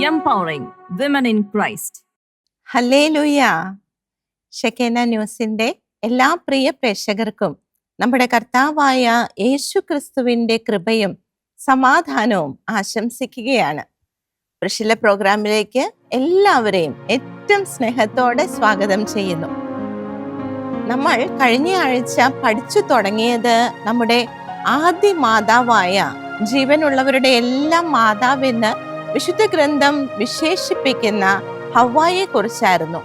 empowering women in Christ. ഹല്ലേലൂയ. ഷെക്കേന ന്യൂസിന്റെ എല്ലാ പ്രിയ പ്രേക്ഷകർക്കും നമ്മുടെ കർത്താവായ യേശു ക്രിസ്തുവിന്റെ കൃപയും സമാധാനവും ആശംസിക്കുകയാണ്. പ്രഷില പ്രോഗ്രാമിലേക്ക് എല്ലാവരെയും ഏറ്റവും സ്നേഹത്തോടെ സ്വാഗതം ചെയ്യുന്നു. നമ്മൾ കഴിഞ്ഞ ആഴ്ച പഠിച്ചു തുടങ്ങിയത് നമ്മുടെ ആദ്യ മാതാവായ ജീവനുള്ളവരുടെ എല്ലാം മാതാവെന്ന് വിശുദ്ധ ഗ്രന്ഥം വിശേഷിപ്പിക്കുന്ന ഹവ്വായെ കുറിച്ചായിരുന്നു.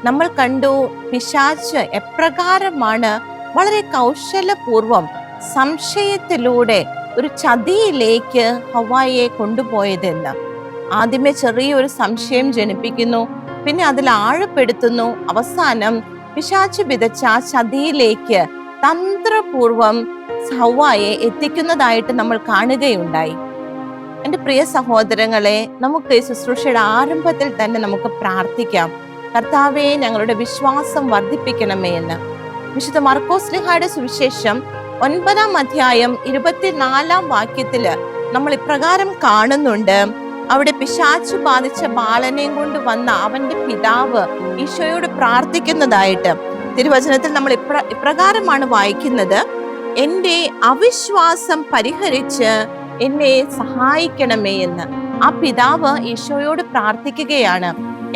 നമ്മൾ കണ്ടു പിശാച് എപ്രകാരമാണ് വളരെ കൗശലപൂർവം സംശയത്തിലൂടെ ഒരു ചതിയിലേക്ക് ഹവ്വായെ കൊണ്ടുപോയതെന്ന്. ആദ്യമേ ചെറിയൊരു സംശയം ജനിപ്പിക്കുന്നു, പിന്നെ അതിൽ ആഴപ്പെടുത്തുന്നു, അവസാനം പിശാച് വിതച്ച ചതിയിലേക്ക് തന്ത്രപൂർവം ഹവ്വായെ എത്തിക്കുന്നതായിട്ട് നമ്മൾ കാണുകയുണ്ടായി. എൻ്റെ പ്രിയ സഹോദരങ്ങളെ, നമുക്ക് ഈ ശുശ്രൂഷയുടെ ആരംഭത്തിൽ തന്നെ നമുക്ക് പ്രാർത്ഥിക്കാം. കർത്താവേ, ഞങ്ങളുടെ വിശ്വാസം വർദ്ധിപ്പിക്കണമേ എന്ന്. വിശുദ്ധ മർക്കോസ് ശ്ലീഹായുടെ സുവിശേഷം 9-ാം അധ്യായം 24-ാം വാക്യത്തില് നമ്മൾ ഇപ്രകാരം കാണുന്നുണ്ട്. അവിടെ പിശാചു ബാധിച്ച ബാലനെയും കൊണ്ട് വന്ന അവന്റെ പിതാവ് ഈശോയോട് പ്രാർത്ഥിക്കുന്നതായിട്ട് തിരുവചനത്തിൽ നമ്മൾ ഇപ്രകാരമാണ് വായിക്കുന്നത്: എൻ്റെ അവിശ്വാസം പരിഹരിച്ച് എന്നെ സഹായിക്കണമേ എന്ന്. ആ പിതാവ് ഈശോയോട് പ്രാർത്ഥിക്കുകയാണ്,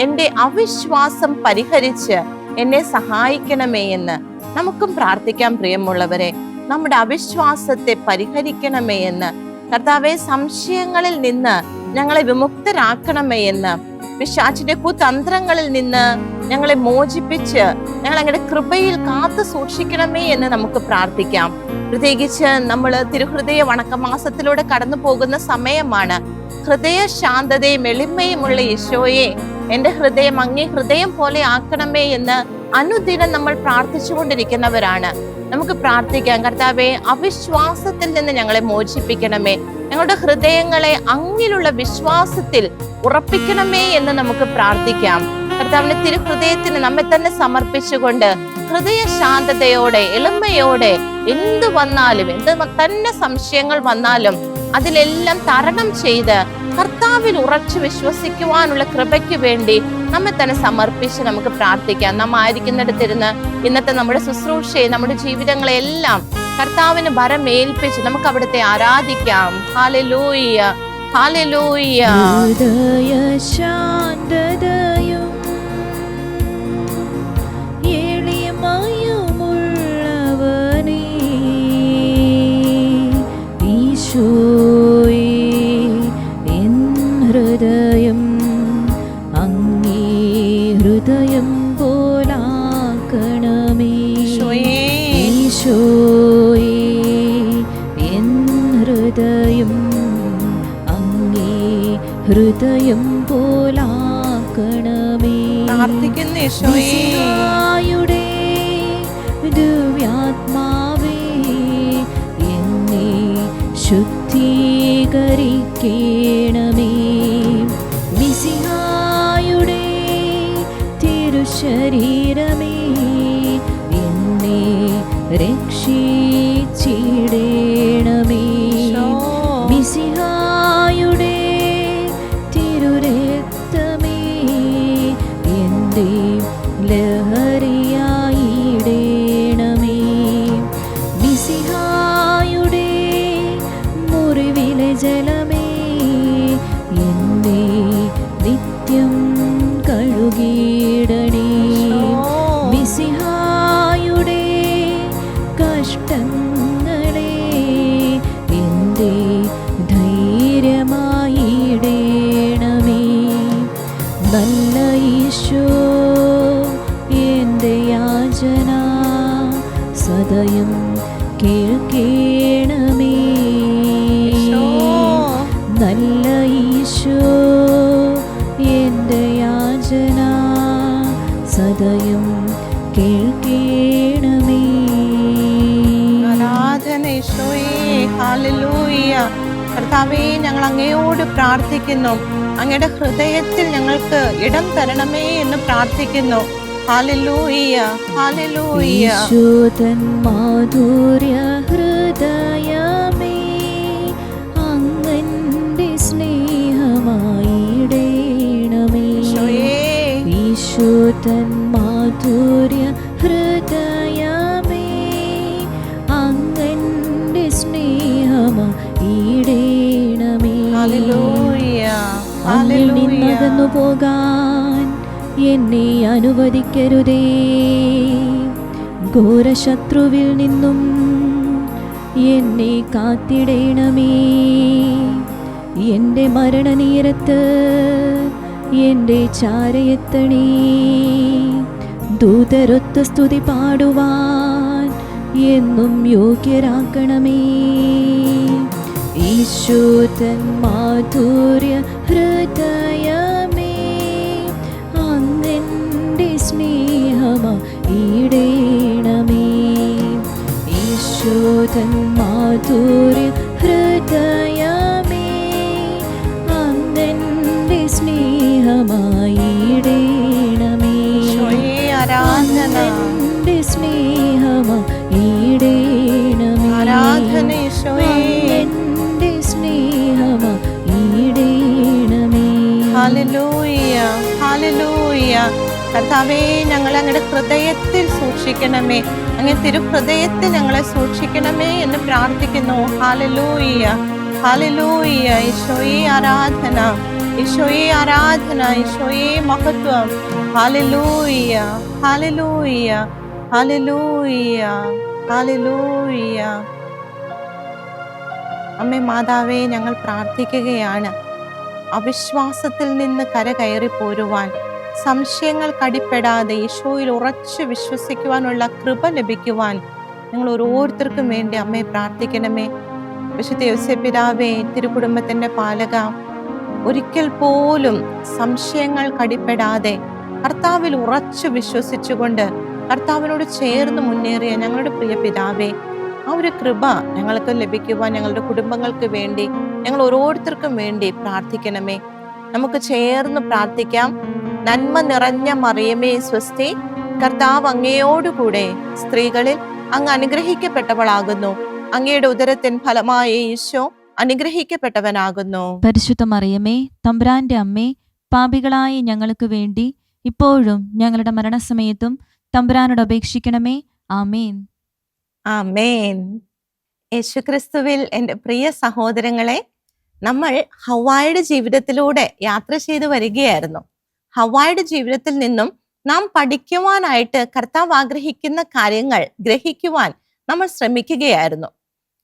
എൻ്റെ അവിശ്വാസം പരിഹരിച്ച് എന്നെ സഹായിക്കണമേ എന്ന്. നമുക്കും പ്രാർത്ഥിക്കാം പ്രിയമുള്ളവരെ, നമ്മുടെ അവിശ്വാസത്തെ പരിഹരിക്കണമേ എന്ന്. കർത്താവേ, സംശയങ്ങളിൽ നിന്ന് ഞങ്ങളെ വിമുക്തരാക്കണമേ എന്ന്. പിശാചിന്റെ കുതന്ത്രങ്ങളിൽ നിന്ന് ഞങ്ങളെ മോചിപ്പിച്ച് ഞങ്ങൾ അങ്ങയുടെ കൃപയിൽ കാത്തു സൂക്ഷിക്കണമേ എന്ന് നമുക്ക് പ്രാർത്ഥിക്കാം. പ്രത്യേകിച്ച് നമ്മൾ തിരുഹൃദയ വണക്കമാസത്തിലൂടെ കടന്നു പോകുന്ന സമയമാണ്. ഹൃദയ ശാന്തതയും എളിമയുമുള്ള ഈശോയെ, എൻ്റെ ഹൃദയം അങ്ങേ ഹൃദയം പോലെ ആക്കണമേ എന്ന് അനുദിനം നമ്മൾ പ്രാർത്ഥിച്ചുകൊണ്ടിരിക്കുന്നവരാണ്. നമുക്ക് പ്രാർത്ഥിക്കാം, കർത്താവേ, അവിശ്വാസത്തിൽ നിന്ന് ഞങ്ങളെ മോചിപ്പിക്കണമേ, ഞങ്ങളുടെ ഹൃദയങ്ങളെ അങ്ങിലുള്ള വിശ്വാസത്തിൽ ഉറപ്പിക്കണമേ എന്ന് നമുക്ക് പ്രാർത്ഥിക്കാം. കർത്താവിന്റെ തിരുഹൃദയത്തിന് നമ്മെ തന്നെ സമർപ്പിച്ചുകൊണ്ട് ഹൃദയ ശാന്തതയോടെ എളിമയോടെ എന്ത് വന്നാലും, എന്ത് തന്നെ സംശയങ്ങൾ വന്നാലും അതിലെല്ലാം തരണം ചെയ്ത് കർത്താവിൽ ഉറച്ചു വിശ്വസിക്കുവാനുള്ള കൃപയ്ക്ക് വേണ്ടി നമ്മെ തന്നെ സമർപ്പിച്ച് നമുക്ക് പ്രാർത്ഥിക്കാം. നാം ആയിരിക്കുന്നിടത്തിരുന്ന് ഇന്നത്തെ നമ്മുടെ ശുശ്രൂഷയെ, നമ്മുടെ ജീവിതങ്ങളെ എല്ലാം കർത്താവിന് ഭരമേൽപ്പിച്ച് നമുക്ക് അവിടുത്തെ ആരാധിക്കാം. Hallelujah, hallelujah. ഹൃദയ ശാന്തതയും എളിമയുമുള്ളവനേ, ഈശോയേ, എൻ ഹൃദയം അങ്ങേ ഹൃദയം പോലാക്കണമേ. ഈശോയേ, എൻ ഹൃദയം അങ്ങേ ഹൃദയം പോലാക്കണമേ. ഈശോയുടെ ദിവ്യാത്മാവേ, എന്നെ ശുദ്ധീകരിക്കണമേ. മിശിഹായുടെ തിരുശരീരമേ, എന്നെ രക്ഷിച്ചിടണമേ. മിശിഹായുടെ തിരുരക്തമേ, എൻ്റെ ലഹരിയായിടണമേ. മിശിഹായുടെ മുറിവിലെ ജലമേ, എന്നെ നിത്യം കഴുകിടണേ. മിശിഹായുടെ കഷ്ടങ്ങളെ എൻ്റെ ധൈര്യമായിടണമേ. നല്ല ഈശോ, എൻ്റെ യാചന സദയം കേൾക്കണമേ. നല്ല ഈശോ, എൻ്റെ യാചന സദയം കേൾക്കണമേ. ആരാധന ഈശോയേ, ഹല്ലേലൂയ. കർത്താവേ, ഞങ്ങൾ അങ്ങയോട് പ്രാർത്ഥിക്കുന്നു, അങ്ങയുടെ ഹൃദയത്തിൽ ഞങ്ങൾക്ക് ഇടം തരണമേ എന്ന് പ്രാർത്ഥിക്കുന്നു. Hallelujah, hallelujah. ഈശോതൻ മാധുര്യ ഹൃദയമേ, അങ്ങന്റെ സ്നേഹമായിടേ തൻ മാധുര്യ ഹൃദയമേ അങ്ങന്റെ സ്നേഹമാ ഈടേണമേ. ഹല്ലേലൂയ, അങ്ങിൽ ഹല്ലേലൂയ. നിന്നകന്നു പോകാൻ എന്നെ അനുവദിക്കരുതേ. ഘോരശത്രുവിൽ നിന്നും എന്നെ കാത്തിടേണമേ. എൻ്റെ മരണനേരത്ത് എൻ്റെ ചാരയെത്തണേ. ദൂതരൊത്ത സ്തുതി പാടുവാൻ എന്നും യോഗ്യരാക്കണമേ. ഈശോ തൻ മാധുര്യ ഹൃദയമേ അങ്ങന്റെ സ്നേഹമാ ഈടേണമേ. ഈശോ തൻ മാധുര്യ ഹൃദയമേ അങ്ങന്റെ സ്നേഹമായി ഈടേണമേ. ഈശോയേ ആരാധന, അങ്ങന്റെ സ്നേഹമാ ഈടേണമേ. ആരാധന ഈശോയേ. അങ്ങന്റെ സ്നേഹമാ ഈടേണമേ. Hallelujah, hallelujah. കർത്താവേ, ഞങ്ങൾ അങ്ങയുടെ ഹൃദയത്തിൽ സൂക്ഷിക്കണമേ. അങ്ങ് തിരുഹൃദയത്തിൽ ഞങ്ങളെ സൂക്ഷിക്കണമേ എന്ന് പ്രാർത്ഥിക്കുന്നു. Hallelujah, hallelujah. ഈശോയെ ആരാധന, ഈശോയെ ആരാധന, ഈശോയെ മഹത്വം. ഹല്ലേലൂയ, ഹല്ലേലൂയ, ഹല്ലേലൂയ, ഹല്ലേലൂയ. അമ്മേ മാതാവേ, ഞങ്ങൾ പ്രാർത്ഥിക്കുകയാണ് അവിശ്വാസത്തിൽ നിന്ന് കരകയറി പോരുവാൻ, സംശയങ്ങൾ കടിപ്പെടാതെ ഈശോയിൽ ഉറച്ചു വിശ്വസിക്കുവാനുള്ള കൃപ ലഭിക്കുവാൻ നിങ്ങൾ ഓരോരുത്തർക്കും വേണ്ടി അമ്മയെ പ്രാർത്ഥിക്കണമേ. വിശുദ്ധ യോസേപ്പ് പിതാവേ, തിരുകുടുംബത്തിന്റെ പാലക, ഒരിക്കൽ പോലും സംശയങ്ങൾ കടിപ്പെടാതെ കർത്താവിൽ ഉറച്ചു വിശ്വസിച്ചുകൊണ്ട് കർത്താവിനോട് ചേർന്ന് മുന്നേറിയ ഞങ്ങളുടെ പ്രിയ പിതാവേ, ആ ഒരു കൃപ ഞങ്ങൾക്ക് ലഭിക്കുവാൻ ഞങ്ങളുടെ കുടുംബങ്ങൾക്ക് വേണ്ടി ഞങ്ങൾ ഓരോരുത്തർക്കും വേണ്ടി പ്രാർത്ഥിക്കണമേ. നമുക്ക് ചേർന്ന് പ്രാർത്ഥിക്കാം. നന്മ നിറഞ്ഞ മറിയമേ സ്വസ്തി, കർത്താവ് അങ്ങയോടുകൂടെ സ്ത്രീകളിൽ അങ്ങ് അനുഗ്രഹിക്കപ്പെട്ടവളാകുന്നു. അങ്ങയുടെ ഉദരത്തിൻ ഫലമായ ഈശോ അനുഗ്രഹിക്കപ്പെട്ടവനാകുന്നു. പരിശുദ്ധ മറിയമേ, തമ്പുരാന്റെ അമ്മേ, പാപികളായ ഞങ്ങൾക്ക് വേണ്ടി ഇപ്പോഴും ഞങ്ങളുടെ മരണസമയത്തും തമ്പുരാനോട് അപേക്ഷിക്കണമേ. ആമേൻ. ആമേൻ. യേശുക്രിസ്തുവിൽ എൻ്റെ പ്രിയ സഹോദരങ്ങളെ, നമ്മൾ ഹവ്വായുടെ ജീവിതത്തിലൂടെ യാത്ര ചെയ്തു വരികയായിരുന്നു. ഹവ്വായുടെ ജീവിതത്തിൽ നിന്നും നാം പഠിക്കുവാനായിട്ട് കർത്താവ് ആഗ്രഹിക്കുന്ന കാര്യങ്ങൾ ഗ്രഹിക്കുവാൻ നമ്മൾ ശ്രമിക്കുകയായിരുന്നു.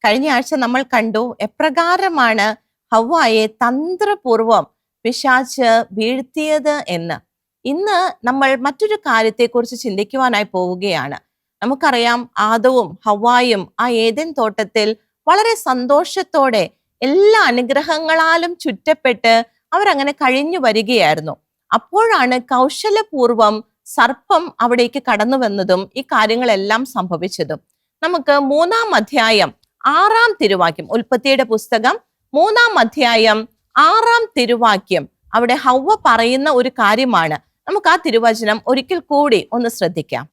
കഴിഞ്ഞ ആഴ്ച നമ്മൾ കണ്ടു എപ്രകാരമാണ് ഹവ്വായെ തന്ത്രപൂർവം പിശാച് വീഴ്ത്തിയത് എന്ന്. ഇന്ന് നമ്മൾ മറ്റൊരു കാര്യത്തെക്കുറിച്ച് ചിന്തിക്കുവാനായി പോവുകയാണ്. നമുക്കറിയാം, ആദവും ഹവ്വായും ആ ഏദൻ തോട്ടത്തിൽ വളരെ സന്തോഷത്തോടെ എല്ലാ അനുഗ്രഹങ്ങളാലും ചുറ്റപ്പെട്ട് അവരങ്ങനെ കഴിഞ്ഞു വരികയായിരുന്നു. അപ്പോഴാണ് കൗശലപൂർവം സർപ്പം അവിടേക്ക് കടന്നു വന്നതും ഈ കാര്യങ്ങളെല്ലാം സംഭവിച്ചതും. നമുക്ക് 3-ാം അധ്യായം 6-ാം തിരുവാക്യം, ഉൽപ്പത്തിയുടെ പുസ്തകം 3-ാം അധ്യായം 6-ാം തിരുവാക്യം, അവിടെ ഹവ്വ പറയുന്ന ഒരു കാര്യമാണ്. നമുക്ക് ആ തിരുവചനം ഒരിക്കൽ കൂടി ഒന്ന് ശ്രദ്ധിക്കാം.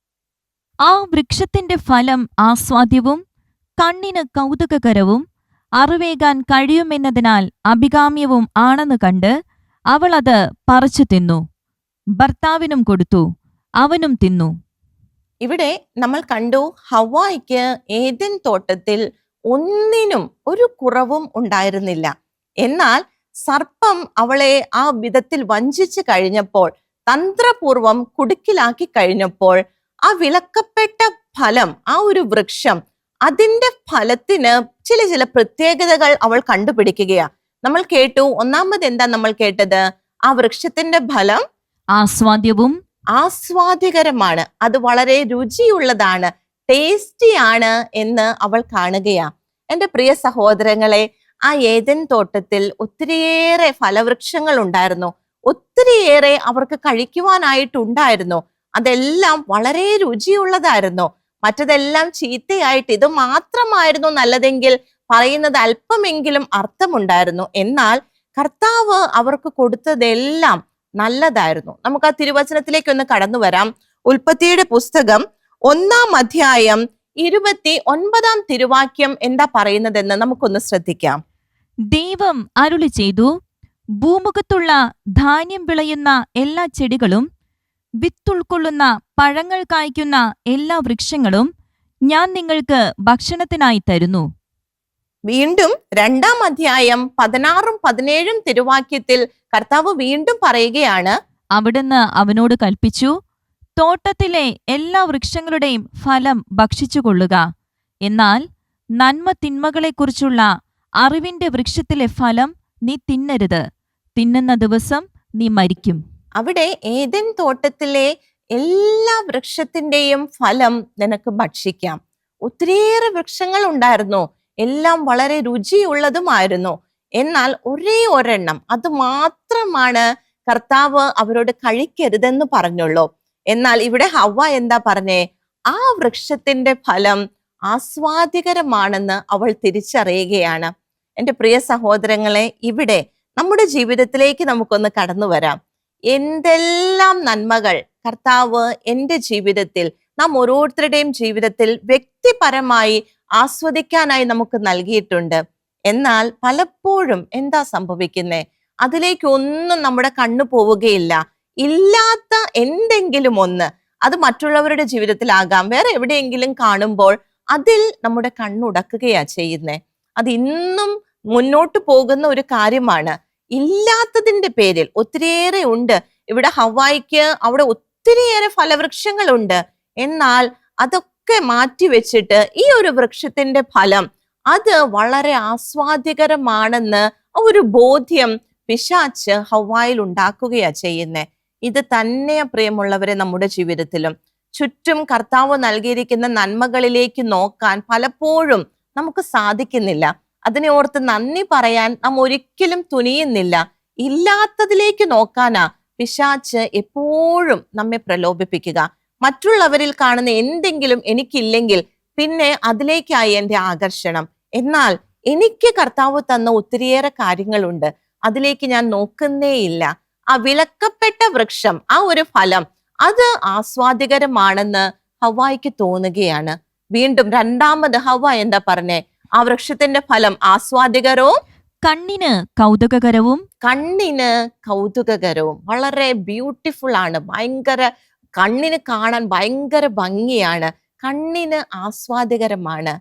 ആ വൃക്ഷത്തിന്റെ ഫലം ആസ്വാദ്യവും കണ്ണിന് കൗതുകകരവും അറിവേകാൻ കഴിയുമെന്നതിനാൽ അഭികാമ്യവും ആണെന്ന് കണ്ട് അവൾ അത് പറിച്ചു തിന്നു. ഭർത്താവിനും കൊടുത്തു, അവനും തിന്നു. ഇവിടെ നമ്മൾ കണ്ടു, ഹവ്വായ്ക്ക് ഏദൻ തോട്ടത്തിൽ ഒന്നിനും ഒരു കുറവും ഉണ്ടായിരുന്നില്ല. എന്നാൽ സർപ്പം അവളെ ആ വിധത്തിൽ വഞ്ചിച്ചു കഴിഞ്ഞപ്പോൾ, തന്ത്രപൂർവം കുടുക്കിലാക്കി കഴിഞ്ഞപ്പോൾ, ആ വിലക്കപ്പെട്ട ഫലം, ആ ഒരു വൃക്ഷം, അതിന്റെ ഫലത്തിന് ചില പ്രത്യേകതകൾ അവൾ കണ്ടുപിടിക്കുകയാ. നമ്മൾ കേട്ടു, ഒന്നാമത് എന്താ നമ്മൾ കേട്ടത്? ആ വൃക്ഷത്തിന്റെ ഫലം ആസ്വാദ്യകരമാണ്, അത് വളരെ രുചിയുള്ളതാണ്, ടേസ്റ്റിയാണ് എന്ന് അവൾ കാണുകയാ. എൻ്റെ പ്രിയ സഹോദരങ്ങളെ, ആ ഏദൻ തോട്ടത്തിൽ ഒത്തിരിയേറെ ഫലവൃക്ഷങ്ങൾ ഉണ്ടായിരുന്നു, ഒത്തിരിയേറെ അവർക്ക് കഴിക്കുവാനായിട്ടുണ്ടായിരുന്നു. അതെല്ലാം വളരെ രുചിയുള്ളതായിരുന്നു. മറ്റതെല്ലാം ചീത്തയായിട്ട് ഇത് മാത്രമായിരുന്നു നല്ലതെങ്കിൽ പറയുന്നത് അല്പമെങ്കിലും അർത്ഥമുണ്ടായിരുന്നു. എന്നാൽ കർത്താവ് അവർക്ക് കൊടുത്തതെല്ലാം നല്ലതായിരുന്നു. നമുക്ക് ആ തിരുവചനത്തിലേക്ക് ഒന്ന് കടന്നു വരാം. ഉൽപ്പത്തിയുടെ പുസ്തകം 1-ാം അധ്യായം 29-ാം തിരുവാക്യം എന്താ പറയുന്നതെന്ന് നമുക്കൊന്ന് ശ്രദ്ധിക്കാം. ദൈവം അരുളി ചെയ്തു, ഭൂമുഖത്തുള്ള ധാന്യം വിളയുന്ന എല്ലാ ചെടികളും വിത്തുൾക്കൊള്ളുന്ന പഴങ്ങൾ കായ്ക്കുന്ന എല്ലാ വൃക്ഷങ്ങളും ഞാൻ നിങ്ങൾക്ക് ഭക്ഷണത്തിനായി തരുന്നു. വീണ്ടും 2-ാം അധ്യായം 16-17 തിരുവാക്യത്തിൽ കർത്താവ് വീണ്ടും പറയുകയാണ്, അവിടുന്ന് അവനോട് കൽപ്പിച്ചു, തോട്ടത്തിലെ എല്ലാ വൃക്ഷങ്ങളുടെയും ഫലം ഭക്ഷിച്ചുകൊള്ളുക. എന്നാൽ നന്മ തിന്മകളെക്കുറിച്ചുള്ള അറിവിന്റെ വൃക്ഷത്തിലെ ഫലം നീ തിന്നരുത്. തിന്നുന്ന ദിവസം നീ മരിക്കും. അവിടെ ഏദൻ തോട്ടത്തിലെ എല്ലാ വൃക്ഷത്തിന്റെയും ഫലം നിനക്ക് ഭക്ഷിക്കാം. ഒത്തിരിയേറെ വൃക്ഷങ്ങൾ ഉണ്ടായിരുന്നു, എല്ലാം വളരെ രുചിയുള്ളതുമായിരുന്നു. എന്നാൽ ഒരേ ഒരെണ്ണം, അത് മാത്രമാണ് കർത്താവ് അവരോട് കഴിക്കരുതെന്ന് പറഞ്ഞുള്ളൂ. എന്നാൽ ഇവിടെ ഹവ്വ എന്താ പറഞ്ഞേ? ആ വൃക്ഷത്തിന്റെ ഫലം ആസ്വാദികരമാണെന്ന് അവൾ തിരിച്ചറിയുകയാണ്. എൻ്റെ പ്രിയ സഹോദരങ്ങളെ, ഇവിടെ നമ്മുടെ ജീവിതത്തിലേക്ക് നമുക്കൊന്ന് കടന്നു വരാം. എന്തെല്ലാം നന്മകൾ കർത്താവ് എൻ്റെ ജീവിതത്തിൽ, നാം ഓരോരുത്തരുടെയും ജീവിതത്തിൽ വ്യക്തിപരമായി ആസ്വദിക്കാനായി നമുക്ക് നൽകിയിട്ടുണ്ട്. എന്നാൽ പലപ്പോഴും എന്താ സംഭവിക്കുന്നേ? അതിലേക്കൊന്നും നമ്മുടെ കണ്ണു പോവുകയില്ല. ഇല്ലാത്ത എന്തെങ്കിലും ഒന്ന്, അത് മറ്റുള്ളവരുടെ ജീവിതത്തിലാകാം, വേറെ എവിടെയെങ്കിലും കാണുമ്പോൾ അതിൽ നമ്മുടെ കണ്ണുടക്കുകയാ ചെയ്യുന്നേ. അത് ഇന്നും മുന്നോട്ട് പോകുന്ന ഒരു കാര്യമാണ്. ഇല്ലാത്തതിന്റെ പേരിൽ ഒത്തിരിയേറെ ഉണ്ട്. ഇവിടെ ഹവ്വായിക്ക് അവിടെ ഒത്തിരിയേറെ ഫലവൃക്ഷങ്ങളുണ്ട്. എന്നാൽ അതൊക്കെ മാറ്റിവെച്ചിട്ട് ഈ ഒരു വൃക്ഷത്തിന്റെ ഫലം അത് വളരെ ആസ്വാദികരമാണെന്ന് ഒരു ബോധ്യം പിശാച് ഹവ്വായിൽ ഉണ്ടാക്കുകയാ ചെയ്യുന്നേ. ഇത് തന്നെയാ പ്രിയമുള്ളവരെ നമ്മുടെ ജീവിതത്തിലും. ചുറ്റും കർത്താവ് നൽകിയിരിക്കുന്ന നന്മകളിലേക്ക് നോക്കാൻ പലപ്പോഴും നമുക്ക് സാധിക്കുന്നില്ല. അതിനെ ഓർത്ത് നന്ദി പറയാൻ നാം ഒരിക്കലും തുനിയുന്നില്ല. ഇല്ലാത്തതിലേക്ക് നോക്കാനാ പിശാച് എപ്പോഴും നമ്മെ പ്രലോഭിപ്പിക്കുക. മറ്റുള്ളവരിൽ കാണുന്ന എന്തെങ്കിലും എനിക്കില്ലെങ്കിൽ പിന്നെ അതിലേക്കായി എൻ്റെ ആകർഷണം. എന്നാൽ എനിക്ക് കർത്താവ് തന്ന ഒത്തിരിയേറെ കാര്യങ്ങളുണ്ട്, അതിലേക്ക് ഞാൻ നോക്കുന്നേയില്ല. ആ വിലക്കപ്പെട്ട വൃക്ഷം, ആ ഒരു ഫലം, അത് ആസ്വാദികരമാണെന്ന് ഹവ്വായിക്ക് തോന്നുകയാണ്. വീണ്ടും 2-ാമത് ഹവ്വ എന്താ പറഞ്ഞേ? ആ വൃക്ഷത്തിന്റെ ഫലം ആസ്വാദികരവും കണ്ണിന് കൗതുകകരവും. കണ്ണിന് കൗതുകകരവും, വളരെ ബ്യൂട്ടിഫുൾ ആണ്. ഭയങ്കര കണ്ണിന് കാണാൻ ഭയങ്കര ഭംഗിയാണ്, കണ്ണിന് ആസ്വാദികരമാണ്.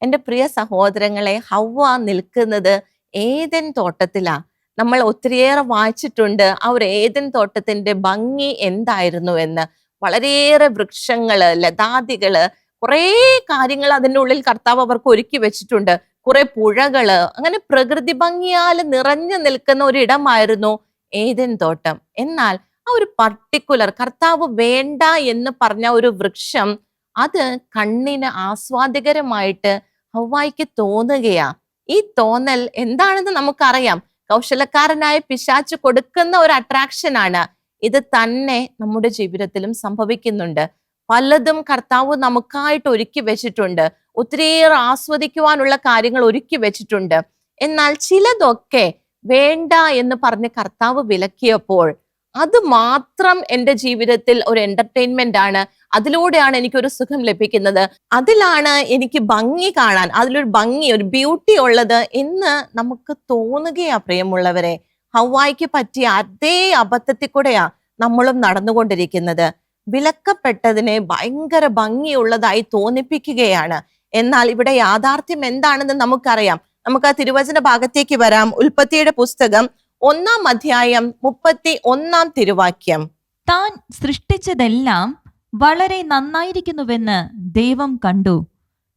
എൻ്റെ പ്രിയ സഹോദരങ്ങളെ, ഹവ്വ നിൽക്കുന്നത് ഏദൻ തോട്ടത്തിലാ. നമ്മൾ ഒത്തിരിയേറെ വായിച്ചിട്ടുണ്ട് ആ ഒരു ഏദൻ തോട്ടത്തിന്റെ ഭംഗി എന്തായിരുന്നു എന്ന്. വളരെയേറെ വൃക്ഷങ്ങള്, ലതാദികള്, കുറേ കാര്യങ്ങൾ അതിൻ്റെ ഉള്ളിൽ കർത്താവ് അവർക്ക് ഒരുക്കി വെച്ചിട്ടുണ്ട്. കുറെ പുഴകള്, അങ്ങനെ പ്രകൃതി ഭംഗിയാൽ നിറഞ്ഞു നിൽക്കുന്ന ഒരിടമായിരുന്നു ഏദൻ തോട്ടം. എന്നാൽ ആ ഒരു പർട്ടിക്കുലർ കർത്താവ് വേണ്ട എന്ന് പറഞ്ഞ ഒരു വൃക്ഷം, അത് കണ്ണിന് ആസ്വാദികരമായിട്ട് ഹവ്വായിക്ക് തോന്നുകയാ. ഈ തോന്നൽ എന്താണെന്ന് നമുക്കറിയാം. കൗശലക്കാരനായ പിശാച് കൊടുക്കുന്ന ഒരു അട്രാക്ഷൻ ആണ്. ഇത് തന്നെ നമ്മുടെ ജീവിതത്തിലും സംഭവിക്കുന്നുണ്ട്. പലതും കർത്താവ് നമുക്കായിട്ട് ഒരുക്കി വെച്ചിട്ടുണ്ട്, ഒത്തിരിയേറെ ആസ്വദിക്കുവാനുള്ള കാര്യങ്ങൾ ഒരുക്കി വെച്ചിട്ടുണ്ട്. എന്നാൽ ചിലതൊക്കെ വേണ്ട എന്ന് പറഞ്ഞ് കർത്താവ് വിലക്കിയപ്പോൾ അത് മാത്രം എൻ്റെ ജീവിതത്തിൽ ഒരു എന്റർടൈൻമെന്റ് ആണ്, അതിലൂടെയാണ് എനിക്കൊരു സുഖം ലഭിക്കുന്നത്, അതിലാണ് എനിക്ക് ഭംഗി കാണാൻ, അതിലൊരു ഭംഗി, ഒരു ബ്യൂട്ടി ഉള്ളത് എന്ന് നമുക്ക് തോന്നുകയാ. പ്രിയമുള്ളവരെ, ഹവ്വായിക്ക് പറ്റിയ അതേ അബദ്ധത്തിൽ കൂടെയാ നമ്മളും നടന്നുകൊണ്ടിരിക്കുന്നത്. വിലക്കപ്പെട്ടതിനെ ഭയങ്കര ഭംഗിയുള്ളതായി തോന്നിപ്പിക്കുകയാണ്. എന്നാൽ ഇവിടെ യാഥാർത്ഥ്യം എന്താണെന്ന് നമുക്കറിയാം. നമുക്ക് ആ തിരുവചന ഭാഗത്തേക്ക് വരാം. ഉൽപ്പത്തിയുടെ പുസ്തകം 1-ാം അധ്യായം 31-ാം തിരുവാക്യം. താൻ സൃഷ്ടിച്ചതെല്ലാം വളരെ നന്നായിരിക്കുന്നുവെന്ന് ദൈവം കണ്ടു.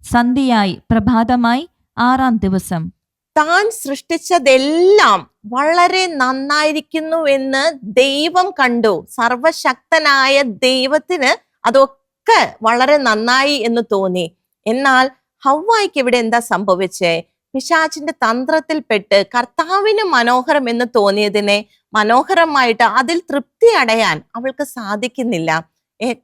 സന്ധ്യയായി പ്രഭാതമായി 6-ാം ദിവസം. താൻ സൃഷ്ടിച്ചതെല്ലാം വളരെ നന്നായിരിക്കുന്നു എന്ന് ദൈവം കണ്ടു. സർവശക്തനായ ദൈവത്തിന് അതൊക്കെ വളരെ നന്നായി എന്ന് തോന്നി. എന്നാൽ ഹവ്വായിക്ക് ഇവിടെ എന്താ സംഭവിച്ചേ? പിശാചിന്റെ തന്ത്രത്തിൽപ്പെട്ട് കർത്താവിന് മനോഹരം എന്ന് തോന്നിയതിനെ മനോഹരമായിട്ട് അതിൽ തൃപ്തി അടയാൻ അവൾക്ക് സാധിക്കുന്നില്ല.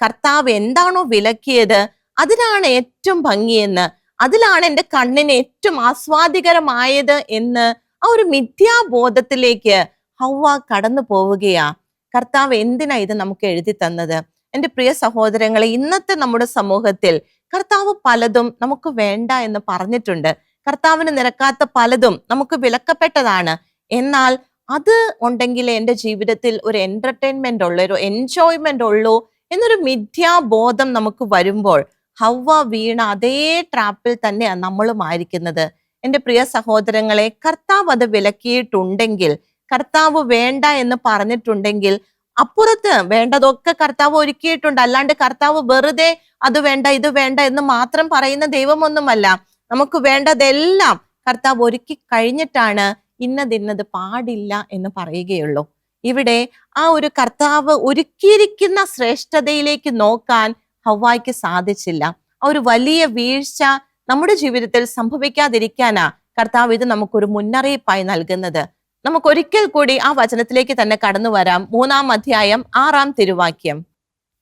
കർത്താവ് എന്താണോ വിലക്കിയത് അതിനാണ് ഏറ്റവും ഭംഗിയെന്ന്, അതിലാണ് എൻ്റെ കണ്ണിന് ഏറ്റവും ആസ്വാദികരമായത് എന്ന് ആ ഒരു മിഥ്യാബോധത്തിലേക്ക് ഹവ്വ കടന്നു പോവുകയാ. കർത്താവ് എന്തിനാ ഇത് നമുക്ക് എഴുതി തന്നത്? എൻ്റെ പ്രിയ സഹോദരങ്ങളെ, ഇന്നത്തെ നമ്മുടെ സമൂഹത്തിൽ കർത്താവ് പലതും നമുക്ക് വേണ്ട എന്ന് പറഞ്ഞിട്ടുണ്ട്. കർത്താവിന് നിരക്കാത്ത പലതും നമുക്ക് വിലക്കപ്പെട്ടതാണ്. എന്നാൽ അത് ഉണ്ടെങ്കിലേ എൻ്റെ ജീവിതത്തിൽ ഒരു എന്റർടൈൻമെന്റ് ഉള്ളൂ, ഒരു എൻജോയ്മെന്റ് ഉള്ളൂ എന്നൊരു മിഥ്യാബോധം നമുക്ക് വരുമ്പോൾ ഹവ്വ വീണ അതേ ട്രാപ്പിൽ തന്നെയാണ് നമ്മളും ആയിരിക്കുന്നത്. എൻ്റെ പ്രിയ സഹോദരങ്ങളെ, കർത്താവ് അത് വിലക്കിയിട്ടുണ്ടെങ്കിൽ, കർത്താവ് വേണ്ട എന്ന് പറഞ്ഞിട്ടുണ്ടെങ്കിൽ അപ്പുറത്ത് വേണ്ടതൊക്കെ കർത്താവ് ഒരുക്കിയിട്ടുണ്ട്. അല്ലാണ്ട് കർത്താവ് വെറുതെ അത് വേണ്ട ഇത് വേണ്ട എന്ന് മാത്രം പറയുന്ന ദൈവമൊന്നുമല്ല. നമുക്ക് വേണ്ടതെല്ലാം കർത്താവ് ഒരുക്കി കഴിഞ്ഞിട്ടാണ് ഇന്നത് പാടില്ല എന്ന് പറയുകയുള്ളൂ. ഇവിടെ ആ ഒരു കർത്താവ് ഒരുക്കിയിരിക്കുന്ന ശ്രേഷ്ഠതയിലേക്ക് നോക്കാൻ ഹവ്വായ്ക്ക് സാധിച്ചില്ല. ആ ഒരു വലിയ വീഴ്ച നമ്മുടെ ജീവിതത്തിൽ സംഭവിക്കാതിരിക്കാനാ കർത്താവ് ഇത് നമുക്കൊരു മുന്നറിയിപ്പായി നൽകുന്നത്. നമുക്ക് ഒരിക്കൽ കൂടി ആ വചനത്തിലേക്ക് തന്നെ കടന്നു വരാം. 3-ാം അധ്യായം 6-ാം തിരുവാക്യം.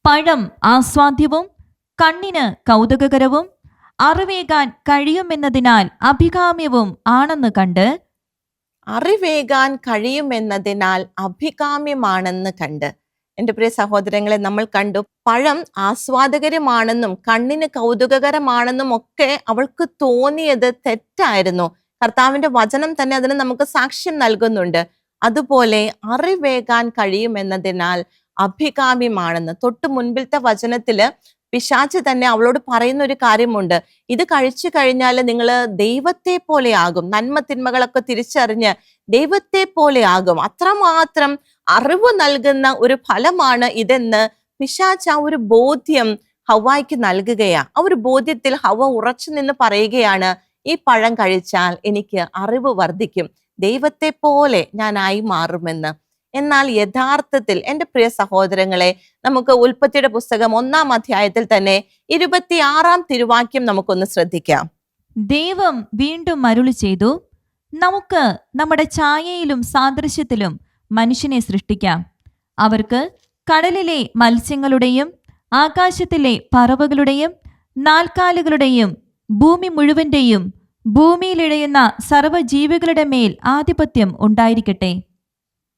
പഴം ആസ്വാദ്യവും കണ്ണിന് കൗതുകകരവും അറിവേകാൻ കഴിയുമെന്നതിനാൽ അഭികാമ്യവും ആണെന്ന് കണ്ട്. അറിവേകാൻ കഴിയുമെന്നതിനാൽ അഭികാമ്യമാണെന്ന് കണ്ട്. എൻ്റെ പ്രിയ സഹോദരങ്ങളെ, നമ്മൾ കണ്ടു പഴം ആസ്വാദകരമാണെന്നും കണ്ണിന് കൗതുകകരമാണെന്നും ഒക്കെ അവൾക്ക് തോന്നിയത് തെറ്റായിരുന്നു. കർത്താവിന്റെ വചനം തന്നെ അതിന് നമുക്ക് സാക്ഷ്യം നൽകുന്നുണ്ട്. അതുപോലെ അറിവേകാൻ കഴിയുമെന്നതിനാൽ അഭികാമ്യമാണെന്ന് തൊട്ട് മുൻപിലത്തെ വചനത്തില് പിശാച് തന്നെ അവളോട് പറയുന്ന ഒരു കാര്യമുണ്ട്. ഇത് കഴിച്ചു കഴിഞ്ഞാൽ നിങ്ങൾ ദൈവത്തെ പോലെ ആകും, നന്മ തിന്മകളൊക്കെ തിരിച്ചറിഞ്ഞ് ദൈവത്തെ പോലെ ആകും, അത്രമാത്രം അറിവ് നൽകുന്ന ഒരു ഫലമാണ് ഇതെന്ന് പിശാച് ആ ഒരു ബോധ്യം ഹവ്വായ്ക്ക് നൽകുകയാ. ആ ഒരു ബോധ്യത്തിൽ ഹവ്വ ഉറച്ചു നിന്ന് പറയുകയാണ്, ഈ പഴം കഴിച്ചാൽ എനിക്ക് അറിവ് വർദ്ധിക്കും, ദൈവത്തെ പോലെ ഞാനായി മാറുമെന്ന്. എന്നാൽ യഥാർത്ഥത്തിൽ എൻ്റെ പ്രിയ സഹോദരങ്ങളെ, നമുക്ക് ഉൽപ്പത്തിയുടെ പുസ്തകം 1-ാം അധ്യായത്തിൽ തന്നെ 26-ാം തിരുവാക്യം നമുക്കൊന്ന് ശ്രദ്ധിക്കാം. ദൈവം വീണ്ടും അരുളി ചെയ്തു, നമുക്ക് നമ്മുടെ ഛായയിലും സാദൃശ്യത്തിലും മനുഷ്യനെ സൃഷ്ടിക്കാം. അവർക്ക് കടലിലെ മത്സ്യങ്ങളുടെയും ആകാശത്തിലെ പറവകളുടെയും നാൽക്കാലികളുടെയും ഭൂമി മുഴുവന്റെയും ഭൂമിയിലിഴയുന്ന സർവ്വജീവികളുടെ മേൽ ആധിപത്യം ഉണ്ടായിരിക്കട്ടെ.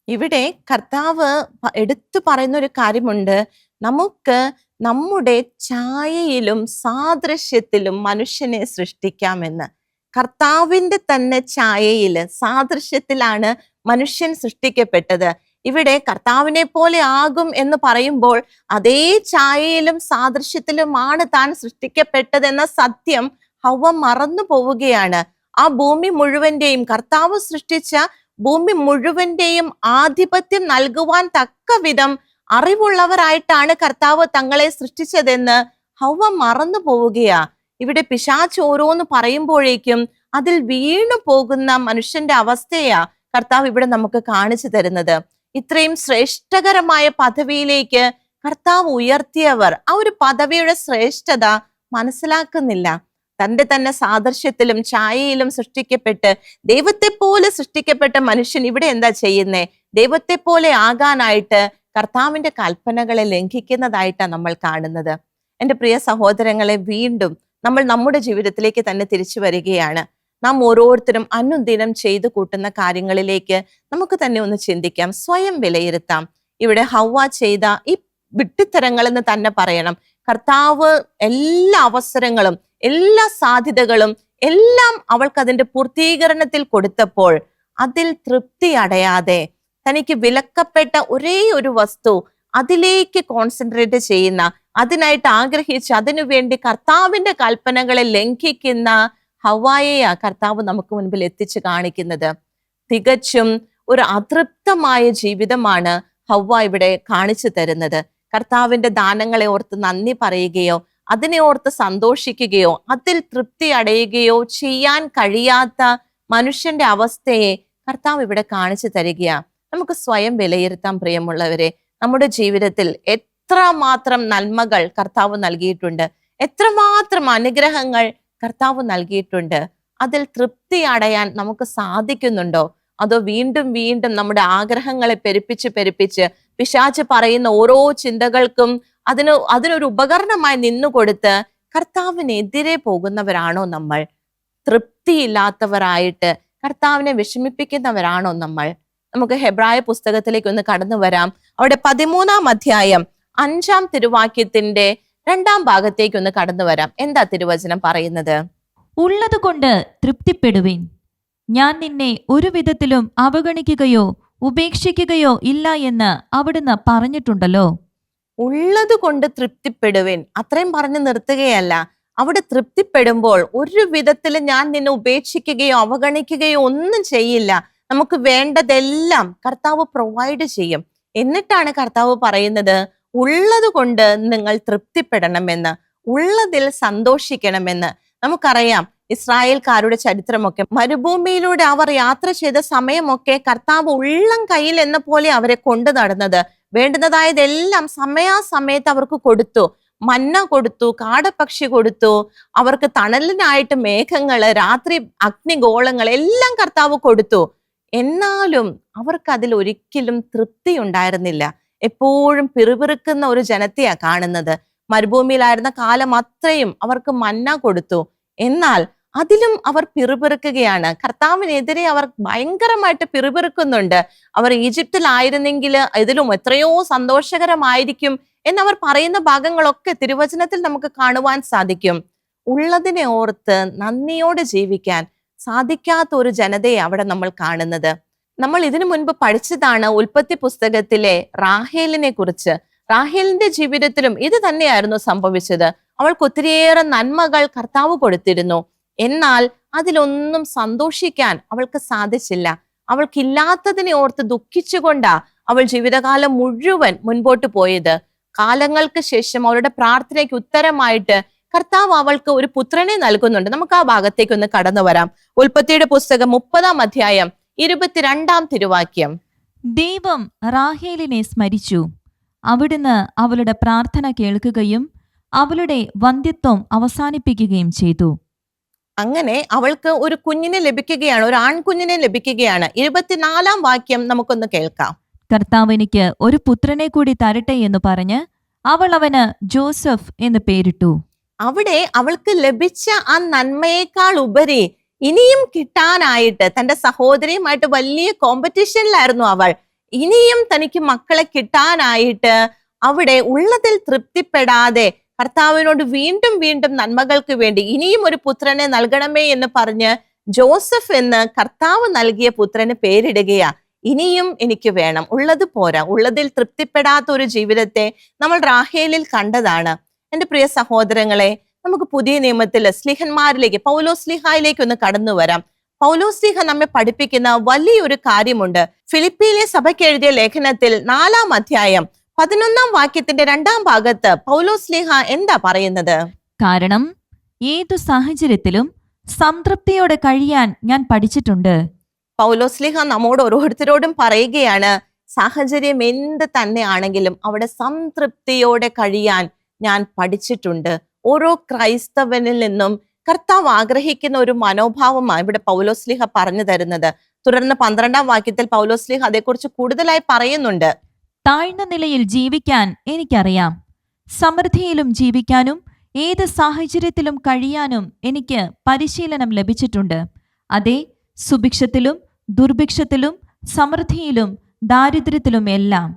ഇവിടെ കർത്താവ് എടുത്തു പറയുന്ന ഒരു കാര്യമുണ്ട്. നമുക്ക് നമ്മുടെ ഛായയിലും സാദൃശ്യത്തിലും മനുഷ്യനെ സൃഷ്ടിക്കാമെന്ന്. കർത്താവിന്റെ തന്നെ ഛായയില് സാദൃശ്യത്തിലാണ് മനുഷ്യൻ സൃഷ്ടിക്കപ്പെട്ടത്. ഇവിടെ കർത്താവിനെ പോലെ ആകും എന്ന് പറയുമ്പോൾ അതേ ഛായയിലും സാദൃശ്യത്തിലുമാണ് താൻ സൃഷ്ടിക്കപ്പെട്ടതെന്ന സത്യം ഹവ്വ മറന്നു പോവുകയാണ്. ആ ഭൂമി മുഴുവന്റെയും, കർത്താവ് സൃഷ്ടിച്ച ഭൂമി മുഴുവന്റെയും ആധിപത്യം നൽകുവാൻ തക്ക വിധം അറിവുള്ളവരായിട്ടാണ് കർത്താവ് തങ്ങളെ സൃഷ്ടിച്ചതെന്ന് ഹവ്വ മറന്നു പോവുകയാ. ഇവിടെ പിശാച് ഓരോന്ന് പറയുമ്പോഴേക്കും അതിൽ വീണു പോകുന്ന മനുഷ്യന്റെ അവസ്ഥയാ കർത്താവ് ഇവിടെ നമുക്ക് കാണിച്ചു തരുന്നത്. ഇത്രയും ശ്രേഷ്ഠകരമായ പദവിയിലേക്ക് കർത്താവ് ഉയർത്തിയവർ ആ ഒരു പദവിയുടെ ശ്രേഷ്ഠത മനസ്സിലാക്കുന്നില്ല. തന്റെ തന്നെ സാദൃശ്യത്തിലും ഛായയിലും സൃഷ്ടിക്കപ്പെട്ട് ദൈവത്തെ പോലെ സൃഷ്ടിക്കപ്പെട്ട മനുഷ്യൻ ഇവിടെ എന്താ ചെയ്യുന്നേ? ദൈവത്തെ പോലെ ആകാനായിട്ട് കർത്താവിന്റെ കൽപ്പനകളെ ലംഘിക്കുന്നതായിട്ടാണ് നമ്മൾ കാണുന്നത്. എൻ്റെ പ്രിയ സഹോദരങ്ങളെ, വീണ്ടും നമ്മൾ നമ്മുടെ ജീവിതത്തിലേക്ക് തന്നെ തിരിച്ചു വരികയാണ്. നാം ഓരോരുത്തരും അനുദിനം ചെയ്തു കൂട്ടുന്ന കാര്യങ്ങളിലേക്ക് നമുക്ക് തന്നെ ഒന്ന് ചിന്തിക്കാം, സ്വയം വിലയിരുത്താം. ഇവിടെ ഹവ്വ ചെയ്ത ഈ വിഡ്ഢിത്തരങ്ങളെന്ന് തന്നെ പറയണം. കർത്താവ് എല്ലാ അവസരങ്ങളും എല്ലാ സാധ്യതകളും എല്ലാം അവൾക്ക് അതിന്റെ പൂർത്തീകരണത്തിൽ കൊടുത്തപ്പോൾ അതിൽ തൃപ്തി അടയാതെ തനിക്ക് വിലക്കപ്പെട്ട ഒരേ ഒരു വസ്തു അതിലേക്ക് കോൺസെൻട്രേറ്റ് ചെയ്യുന്ന, അതിനായിട്ട് ആഗ്രഹിച്ച് അതിനുവേണ്ടി കർത്താവിന്റെ കൽപ്പനകളെ ലംഘിക്കുന്ന ഹവ്വായെയാ കർത്താവ് നമുക്ക് മുൻപിൽ എത്തിച്ചു കാണിക്കുന്നത്. തികച്ചും ഒരു അതൃപ്തമായ ജീവിതമാണ് ഹവ്വ ഇവിടെ കാണിച്ചു തരുന്നത്. കർത്താവിന്റെ ദാനങ്ങളെ ഓർത്ത് നന്ദി പറയുകയോ അതിനെ ഓർത്ത് സന്തോഷിക്കുകയോ അതിൽ തൃപ്തി അടയുകയോ ചെയ്യാൻ കഴിയാത്ത മനുഷ്യന്റെ അവസ്ഥയെ കർത്താവ് ഇവിടെ കാണിച്ചു തരികയാ. നമുക്ക് സ്വയം വിലയിരുത്താം പ്രിയമുള്ളവരെ. നമ്മുടെ ജീവിതത്തിൽ എത്രമാത്രം നന്മകൾ കർത്താവ് നൽകിയിട്ടുണ്ട്, എത്രമാത്രം അനുഗ്രഹങ്ങൾ കർത്താവ് നൽകിയിട്ടുണ്ട്. അതിൽ തൃപ്തി അടയാൻ നമുക്ക് സാധിക്കുന്നുണ്ടോ? അതോ വീണ്ടും വീണ്ടും നമ്മുടെ ആഗ്രഹങ്ങളെ പെരുപ്പിച്ച് പിശാച് പറയുന്ന ഓരോ ചിന്തകൾക്കും അതിനൊരു ഉപകരണമായി നിന്നുകൊടുത്ത് കർത്താവിനെതിരെ പോകുന്നവരാണോ നമ്മൾ? തൃപ്തിയില്ലാത്തവരായിട്ട് കർത്താവിനെ വിഷമിപ്പിക്കുന്നവരാണോ നമ്മൾ? നമുക്ക് ഹെബ്രായ പുസ്തകത്തിലേക്ക് ഒന്ന് കടന്നു വരാം. അവിടെ 13-ാം അധ്യായം 5-ാം തിരുവാക്യത്തിന്റെ 2-ാം ഭാഗത്തേക്ക് ഒന്ന് കടന്നു വരാം. എന്താ തിരുവചനം പറയുന്നത്? ഉള്ളതുകൊണ്ട് തൃപ്തിപ്പെടുവിൻ, ഞാൻ നിന്നെ ഒരു വിധത്തിലും അവഗണിക്കുകയോ ഉപേക്ഷിക്കുകയോ ഇല്ല എന്ന് അവിടുന്ന് പറഞ്ഞിട്ടുണ്ടല്ലോ. ഉള്ളത് കൊണ്ട് തൃപ്തിപ്പെടുവിൻ, അത്രയും പറഞ്ഞു നിർത്തുകയല്ല. അവിടെ തൃപ്തിപ്പെടുമ്പോൾ ഒരു വിധത്തിൽ ഞാൻ നിന്നെ ഉപേക്ഷിക്കുകയോ അവഗണിക്കുകയോ ഒന്നും ചെയ്യില്ല. നമുക്ക് വേണ്ടതെല്ലാം കർത്താവ് പ്രൊവൈഡ് ചെയ്യും. എന്നിട്ടാണ് കർത്താവ് പറയുന്നത്, ഉള്ളത് കൊണ്ട് നിങ്ങൾ തൃപ്തിപ്പെടണമെന്ന്, ഉള്ളതിൽ സന്തോഷിക്കണമെന്ന്. നമുക്കറിയാം ഇസ്രായേൽക്കാരുടെ ചരിത്രമൊക്കെ. മരുഭൂമിയിലൂടെ അവർ യാത്ര ചെയ്ത സമയമൊക്കെ കർത്താവ് ഉള്ളം കയ്യിൽ എന്ന പോലെ അവരെ കൊണ്ടു നടന്നത്. വേണ്ടുന്നതായതെല്ലാം സമയാസമയത്ത് അവർക്ക് കൊടുത്തു. മന്ന കൊടുത്തു, കാടപ്പക്ഷി കൊടുത്തു, അവർക്ക് തണലിനായിട്ട് മേഘങ്ങള്, രാത്രി അഗ്നിഗോളങ്ങൾ എല്ലാം കർത്താവ് കൊടുത്തു. എന്നാലും അവർക്ക് അതിൽ ഒരിക്കലും തൃപ്തി ഉണ്ടായിരുന്നില്ല. എപ്പോഴും പിറുപിറുക്കുന്ന ഒരു ജനത്തെയാ കാണുന്നത്. മരുഭൂമിയിലായിരുന്ന കാലം അത്രയും അവർക്ക് മന്ന കൊടുത്തു, എന്നാൽ അതിലും അവർ പിറുപിറുക്കുകയാണ്. കർത്താവിനെതിരെ അവർ ഭയങ്കരമായിട്ട് പിറുപിറുക്കുന്നുണ്ട്. അവർ ഈജിപ്തിലായിരുന്നെങ്കിൽ ഇതിലും എത്രയോ സന്തോഷകരമായിരിക്കും എന്നവർ പറയുന്ന ഭാഗങ്ങളൊക്കെ തിരുവചനത്തിൽ നമുക്ക് കാണുവാൻ സാധിക്കും. ഉള്ളതിനെ ഓർത്ത് നന്ദിയോടെ ജീവിക്കാൻ സാധിക്കാത്ത ഒരു ജനതയെ അവിടെ നമ്മൾ കാണുന്നത്. നമ്മൾ ഇതിനു മുൻപ് പഠിച്ചതാണ് ഉൽപ്പത്തി പുസ്തകത്തിലെ റാഹേലിനെ കുറിച്ച്. റാഹേലിന്റെ ജീവിതത്തിലും ഇത് തന്നെയായിരുന്നു സംഭവിച്ചത്. അവൾക്ക് ഒത്തിരിയേറെ നന്മകൾ കർത്താവ് കൊടുത്തിരുന്നു, എന്നാൽ അതിലൊന്നും സന്തോഷിക്കാൻ അവൾക്ക് സാധിച്ചില്ല. അവൾക്കില്ലാത്തതിനെ ഓർത്ത് ദുഃഖിച്ചുകൊണ്ടാ അവൾ ജീവിതകാലം മുഴുവൻ മുൻപോട്ട് പോയത്. കാലങ്ങൾക്ക് ശേഷം അവളുടെ പ്രാർത്ഥനയ്ക്ക് ഉത്തരമായിട്ട് കർത്താവ് അവൾക്ക് ഒരു പുത്രനെ നൽകുന്നുണ്ട്. നമുക്ക് ആ ഭാഗത്തേക്ക് ഒന്ന് കടന്നു വരാം. ഉൽപ്പത്തിയുടെ പുസ്തകം 30-ാം അധ്യായം 22-ാം തിരുവാക്യം. ദൈവം റാഹേലിനെ സ്മരിച്ചു. അവിടുന്ന് അവളുടെ പ്രാർത്ഥന കേൾക്കുകയും അവളുടെ വന്ധ്യത്വം അവസാനിപ്പിക്കുകയും ചെയ്തു. അങ്ങനെ അവൾക്ക് ഒരു കുഞ്ഞിനെ ലഭിക്കുകയാണ്, ഒരു ആൺകുഞ്ഞിനെ ലഭിക്കുകയാണ്. 24-ാം വാക്യം നമുക്കൊന്ന് കേൾക്കാം. കർത്താവ് എനിക്ക് ഒരു പുത്രനെ കൂടി തരട്ടെ എന്ന് പറഞ്ഞ് അവൾ അവന് ജോസഫ് എന്ന് പേരിട്ടു. അവിടെ അവൾക്ക് ലഭിച്ച ആ നന്മയേക്കാൾ ഉപരി ഇനിയും കിട്ടാനായിട്ട് തന്റെ സഹോദരിയുമായിട്ട് വലിയ കോമ്പറ്റീഷനിലായിരുന്നു അവൾ. ഇനിയും തനിക്ക് മക്കളെ കിട്ടാനായിട്ട് അവിടെ ഉള്ളതിൽ തൃപ്തിപ്പെടാതെ കർത്താവിനോട് വീണ്ടും വീണ്ടും നന്മകൾക്ക് വേണ്ടി ഇനിയും ഒരു പുത്രനെ നൽകണമേ എന്ന് പറഞ്ഞ് ജോസഫ് എന്ന് കർത്താവ് നൽകിയ പുത്രന് പേരിടുകയാ. ഇനിയും എനിക്ക് വേണം, ഉള്ളത് പോരാ. ഉള്ളതിൽ തൃപ്തിപ്പെടാത്ത ഒരു ജീവിതത്തെ നമ്മൾ റാഹേലിൽ കണ്ടതാണ്. എൻ്റെ പ്രിയ സഹോദരങ്ങളെ, നമുക്ക് പുതിയ നിയമത്തിൽ സ്ലീഹന്മാരിലേക്ക്, പൗലോസ് സ്ലീഹായിലേക്ക് ഒന്ന് കടന്നു വരാം. പൗലോസ് സ്ലീഹ നമ്മെ പഠിപ്പിക്കുന്ന വലിയൊരു കാര്യമുണ്ട്. ഫിലിപ്പിയിലെ സഭയ്ക്ക് എഴുതിയ ലേഖനത്തിൽ 4-ാം അധ്യായം 11-ാം വാക്യത്തിന്റെ 2-ാം ഭാഗത്ത് പൗലോസ് സ്ലീഹ എന്താ പറയുന്നത്? കാരണം ഏതു സാഹചര്യത്തിലും സംതൃപ്തിയോടെ കഴിയാൻ ഞാൻ പഠിച്ചിട്ടുണ്ട്. പൗലോസ് സ്ലീഹ നമ്മോട് ഓരോരുത്തരോടും പറയുകയാണ്, സാഹചര്യം എന്ത് തന്നെ ആണെങ്കിലും അവിടെ സംതൃപ്തിയോടെ കഴിയാൻ ഞാൻ പഠിച്ചിട്ടുണ്ട്. ഓരോ ക്രൈസ്തവനിൽ നിന്നും കർത്താവ് ആഗ്രഹിക്കുന്ന ഒരു മനോഭാവമാണ് ഇവിടെ പൗലോസ് സ്ലീഹ പറഞ്ഞു തരുന്നത്. തുടർന്ന് 12-ാം വാക്യത്തിൽ പൗലോസ് സ്ലീഹ അതേക്കുറിച്ച് കൂടുതലായി പറയുന്നുണ്ട്. താഴ്ന്ന നിലയിൽ ജീവിക്കാൻ എനിക്കറിയാം, സമൃദ്ധിയിലും ജീവിക്കാനും ഏത് സാഹചര്യത്തിലും കഴിയാനും എനിക്ക് പരിശീലനം ലഭിച്ചിട്ടുണ്ട്. അതെ, സുഭിക്ഷത്തിലും ദുർഭിക്ഷത്തിലും സമൃദ്ധിയിലും ദാരിദ്ര്യത്തിലും എല്ലാം.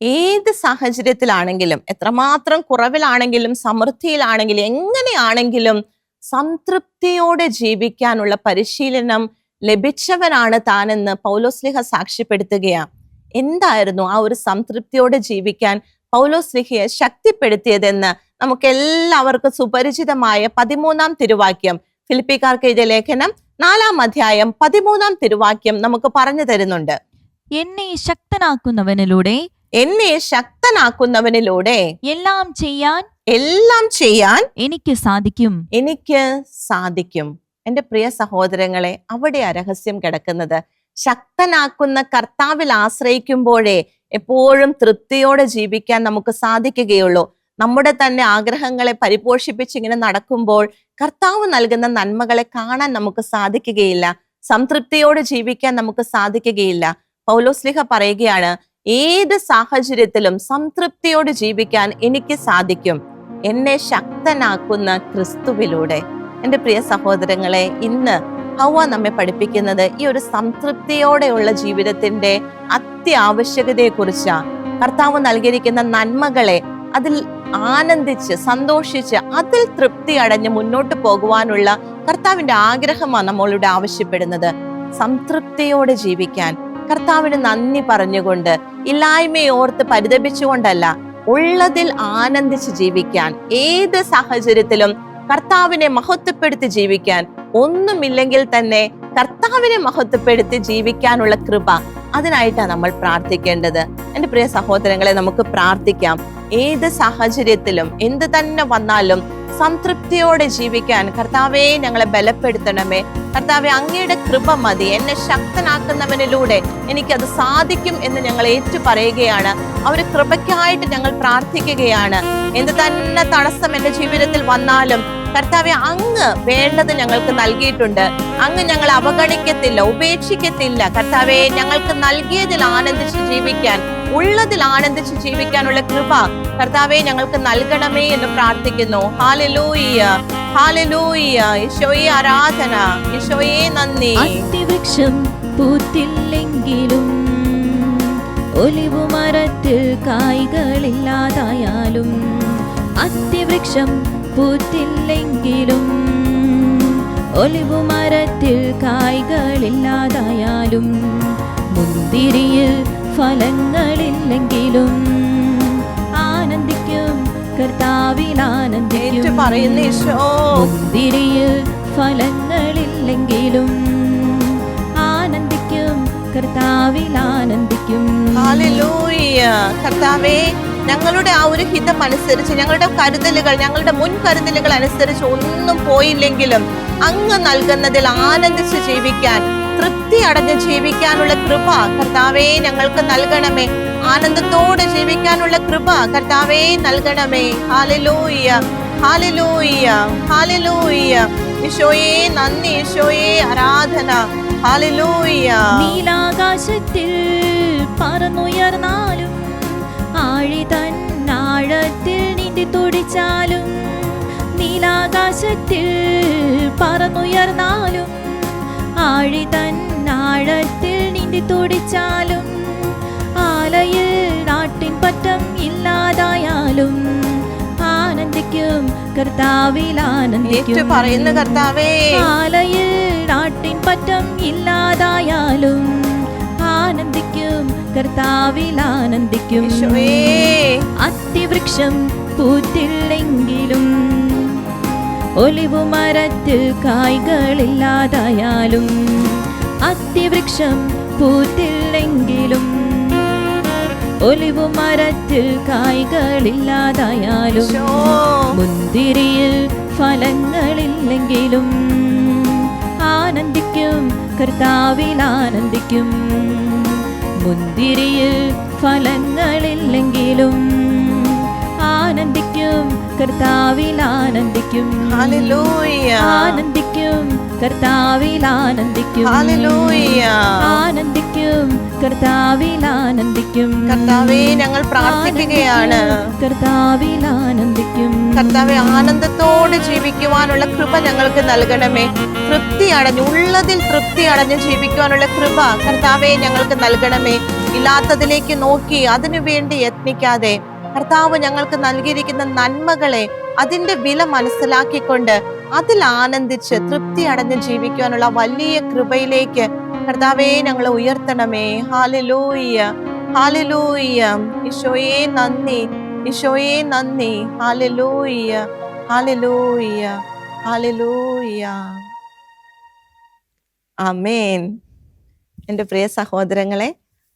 ഏത് സാഹചര്യത്തിലാണെങ്കിലും, എത്രമാത്രം കുറവിലാണെങ്കിലും സമൃദ്ധിയിലാണെങ്കിലും എങ്ങനെയാണെങ്കിലും സംതൃപ്തിയോടെ ജീവിക്കാനുള്ള പരിശീലനം ലഭിച്ചവനാണ് താനെന്ന് പൗലോസ് സ്ലീഹ സാക്ഷ്യപ്പെടുത്തുകയാണ്. എന്തായിരുന്നു ആ ഒരു സംതൃപ്തിയോടെ ജീവിക്കാൻ പൗലോസ് സ്ലീഹയെ ശക്തിപ്പെടുത്തിയതെന്ന് നമുക്ക് എല്ലാവർക്കും സുപരിചിതമായ 13-ാം തിരുവാക്യം, ഫിലിപ്പിക്കാർക്ക് എഴുതിയ ലേഖനം 4-ാം അധ്യായം 13-ാം തിരുവാക്യം നമുക്ക് പറഞ്ഞു തരുന്നുണ്ട്. എന്നെ ശക്തനാക്കുന്നവനിലൂടെ എല്ലാം ചെയ്യാൻ എനിക്ക് സാധിക്കും. എൻ്റെ പ്രിയ സഹോദരങ്ങളെ, അവിടെ രഹസ്യം കിടക്കുന്നത്. ശക്തനാക്കുന്ന കർത്താവിൽ ആശ്രയിക്കുമ്പോഴേ എപ്പോഴും തൃപ്തിയോടെ ജീവിക്കാൻ നമുക്ക് സാധിക്കുകയുള്ളൂ. നമ്മുടെ തന്നെ ആഗ്രഹങ്ങളെ പരിപോഷിപ്പിച്ച് ഇങ്ങനെ നടക്കുമ്പോൾ കർത്താവ് നൽകുന്ന നന്മകളെ കാണാൻ നമുക്ക് സാധിക്കുകയില്ല. സംതൃപ്തിയോടെ ജീവിക്കാൻ നമുക്ക് സാധിക്കുകയില്ല. പൗലോസ് സ്ലീഹ പറയുകയാണ്, ഏത് സാഹചര്യത്തിലും സംതൃപ്തിയോടെ ജീവിക്കാൻ എനിക്ക് സാധിക്കും, എന്നെ ശക്തനാക്കുന്ന ക്രിസ്തുവിലൂടെ. എൻ്റെ പ്രിയ സഹോദരങ്ങളെ, ഇന്ന് ഹവ്വ നമ്മെ പഠിപ്പിക്കുന്നത് ഈ ഒരു സംതൃപ്തിയോടെയുള്ള ജീവിതത്തിന്റെ അത്യാവശ്യകതയെ കുറിച്ചാണ്. കർത്താവ് നൽകിയിരിക്കുന്ന നന്മകളെ അതിൽ ആനന്ദിച്ച് സന്തോഷിച്ച് അതിൽ തൃപ്തി അടഞ്ഞ് മുന്നോട്ട് പോകുവാനുള്ള കർത്താവിന്റെ ആഗ്രഹമാണ് നമ്മളോട് ആവശ്യപ്പെടുന്നത്. സംതൃപ്തിയോടെ ജീവിക്കാൻ കർത്താവിന് നന്ദി പറഞ്ഞുകൊണ്ട്, ഇല്ലായ്മയെ ഓർത്ത് പരിതപിച്ചുകൊണ്ടല്ല, ഉള്ളതിൽ ആനന്ദിച്ച് ജീവിക്കാൻ, ഏത് സാഹചര്യത്തിലും കർത്താവിനെ മഹത്വപ്പെടുത്തി ജീവിക്കാൻ, ഒന്നുമില്ലെങ്കിൽ തന്നെ കർത്താവിനെ മഹത്വപ്പെടുത്തി ജീവിക്കാനുള്ള കൃപ, അതിനായിട്ടാണ് നമ്മൾ പ്രാർത്ഥിക്കേണ്ടത്. എൻ്റെ പ്രിയ സഹോദരങ്ങളെ, നമുക്ക് പ്രാർത്ഥിക്കാം. ഏത് സാഹചര്യത്തിലും എന്ത് തന്നെ വന്നാലും സംതൃപ്തിയോടെ ജീവിക്കാൻ കർത്താവേ ഞങ്ങളെ ബലപ്പെടുത്തണമേ. കർത്താവെ, അങ്ങയുടെ കൃപ മതി, എന്നെ ശക്തനാക്കുന്നവനിലൂടെ എനിക്കത് സാധിക്കും എന്ന് ഞങ്ങൾ ഏറ്റു പറയുകയാണ്. ആ ഒരു കൃപയ്ക്കായിട്ട് ഞങ്ങൾ പ്രാർത്ഥിക്കുകയാണ്. എന്ത് തന്നെ തടസ്സം എൻ്റെ ജീവിതത്തിൽ വന്നാലും കർത്താവെ, അങ്ങ് വേണ്ടത് ഞങ്ങൾക്ക് നൽകിയിട്ടുണ്ട്. അങ്ങ് ഞങ്ങൾ അവഗണിക്കത്തില്ല, ഉപേക്ഷിക്കത്തില്ല. കർത്താവെ, ഞങ്ങൾക്ക് നൽകിയതിൽ ആനന്ദിച്ച് ജീവിക്കാൻ, ഉള്ളതിൽ ആനന്ദിച്ച് ജീവിക്കാനുള്ള കൃപ കർത്താവെ ഞങ്ങൾക്ക് നൽകണമേ എന്ന് പ്രാർത്ഥിക്കുന്നു. Hallelujah, hallelujah. ഈശോയെ ആരാധന, ഈശോയെ നന്ദി. അത്തിവൃക്ഷം പൂത്തില്ലെങ്കിലും, ഒലിവുമരത്തിൽ കായ്കളില്ലാതായാലും, അത്തിവൃക്ഷം പൂത്തില്ലെങ്കിലും, ഒലിവുമരത്തിൽ കായ്കളില്ലാതായാലും, മുന്തിരിയിൽ ഫലങ്ങളില്ലെങ്കിലും ആനന്ദിക്കും, കർത്താവിൽ ആനന്ദിക്കും. പറയുന്നു ഈശോ. മുന്തിരിയിൽ ഫലങ്ങളില്ലെങ്കിലും ആനന്ദിക്കും, കർത്താവിൽ ആനന്ദിക്കും. ഹല്ലേലൂയ. കർത്താവേ, ഞങ്ങളുടെ ആ ഒരു ഹിതം അനുസരിച്ച്, ഞങ്ങളുടെ കരുതലുകൾ, ഞങ്ങളുടെ മുൻകരുതലുകൾ അനുസരിച്ച് ഒന്നും പോയില്ലെങ്കിലും അങ്ങ് നൽകുന്നതിൽ ആനന്ദിച്ച് ജീവിക്കാൻ, തൃപ്തി അടഞ്ഞ് ജീവിക്കാനുള്ള കൃപ കർത്താവേ ഞങ്ങൾക്ക് നൽകണമേ. ആനന്ദത്തോടെ ജീവിക്കാനുള്ള കൃപ കർത്താവേ നൽകണമേ. ഹല്ലേലൂയ, ഹല്ലേലൂയ, ഹല്ലേലൂയ. ഈശോയെ നന്ദി, ഈശോയെ ആരാധന. ഹല്ലേലൂയ. നീലാകാശത്തിൽ പറന്നുയർന്നാലും, ആഴി തൻ ആഴത്തിൽ നീന്തി തുടിച്ചാലും, നീലാകാശത്തിൽ പറന്നുയർന്നാലും, ആഴി തൻ ആഴത്തിൽ നീന്തി തുടിച്ചാലും, ആലയിൽ നാട്ടിൻ പറ്റം ഇല്ലാതായാലും ആനന്ദിക്കും, കർത്താവിൽ ആനന്ദിക്കും. പറയുന്ന കർത്താവേ, ആലയിൽ നാട്ടിൻ പറ്റം ഇല്ലാതായാലും ആനന്ദിക്കും, കർത്താവിൽ ആനന്ദിക്കും. അത്തിവൃക്ഷം പൂത്തില്ലെങ്കിലും, ഒലിവുമരത്തിൽ കായ്കളില്ലാതായാലും, അത്തിവൃക്ഷം പൂത്തില്ലെങ്കിലും, ഒലിവുമരത്തിൽ കായ്കളില്ലാതായാലും, മുന്തിരിയിൽ ഫലങ്ങളില്ലെങ്കിലും ആനന്ദിക്കും, കർത്താവിൽ ആനന്ദിക്കും. മുന്തിരിയിൽ ഫലങ്ങളില്ലെങ്കിലും ആനന്ദിക്കും, കർത്താവിൽ ആനന്ദിക്കും. ഹല്ലേലൂയ. ആനന്ദിക്കും, കർത്താവിൽ ആനന്ദിക്കും. ഹല്ലേലൂയ. ആനന്ദിക്കും, കർത്താവിൽ ആനന്ദിക്കും. കർത്താവേ, ഞങ്ങൾ പ്രാർത്ഥിക്കുകയാണ്. കർത്താവിൽ ആനന്ദിക്കും. കർത്താവെ, ആനന്ദത്തോടെ ജീവിക്കുവാനുള്ള കൃപ ഞങ്ങൾക്ക് നൽകണമേ. തൃപ്തി അടഞ്ഞ്, ഉള്ളതിൽ തൃപ്തി അടഞ്ഞ് ജീവിക്കുവാനുള്ള കൃപ കർത്താവെ ഞങ്ങൾക്ക് നൽകണമേ. ഇല്ലാത്തതിലേക്ക് നോക്കി അതിനു വേണ്ടി യത്നിക്കാതെ കർത്താവ് ഞങ്ങൾക്ക് നൽകിയിരിക്കുന്ന നന്മകളെ, അതിന്റെ വില മനസ്സിലാക്കിക്കൊണ്ട് അതിൽ ആനന്ദിച്ച് തൃപ്തി അടഞ്ഞ് ജീവിക്കുവാനുള്ള വലിയ കൃപയിലേക്ക് കർത്താവേ ഞങ്ങളെ ഉയർത്തണമേ. Hallelujah, hallelujah. ഈശോയെ നന്ദി, ഈശോയെ നന്ദി. ഹല്ലേലൂയ, ഹല്ലേലൂയ, ഹല്ലേലൂയ. ആമേൻ. എൻ്റെ പ്രിയ സഹോദരങ്ങളെ,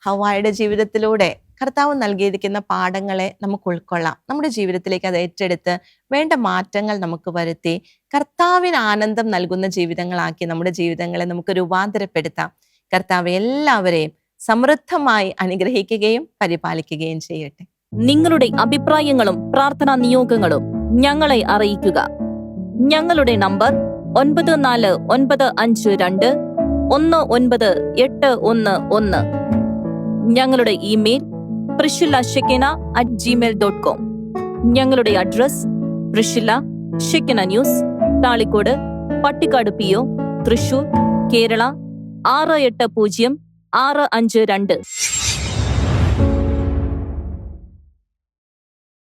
ഹവ്വായുടെ ജീവിതത്തിലൂടെ കർത്താവ് നൽകിയിരിക്കുന്ന പാഠങ്ങളെ നമുക്ക് ഉൾക്കൊള്ളാം. നമ്മുടെ ജീവിതത്തിലേക്ക് അത് ഏറ്റെടുത്ത് വേണ്ട മാറ്റങ്ങൾ നമുക്ക് വരുത്തി കർത്താവിന് ആനന്ദം നൽകുന്ന ജീവിതങ്ങളാക്കി നമ്മുടെ ജീവിതങ്ങളെ നമുക്ക് രൂപാന്തരപ്പെടുത്താം. കർത്താവ് എല്ലാവരെയും സമൃദ്ധമായി അനുഗ്രഹിക്കുകയും പരിപാലിക്കുകയും ചെയ്യട്ടെ. നിങ്ങളുടെ അഭിപ്രായങ്ങളും പ്രാർത്ഥനാ നിയോഗങ്ങളും ഞങ്ങളെ അറിയിക്കുക. ഞങ്ങളുടെ നമ്പർ 9495219811. ഞങ്ങളുടെ ഇമെയിൽ priscilla@gmail.com. ഞങ്ങളുടെ address പ്രിഷില്ല Shekinah news, Thalikkode, Pattikkad PO, Thrissur, Kerala 680652.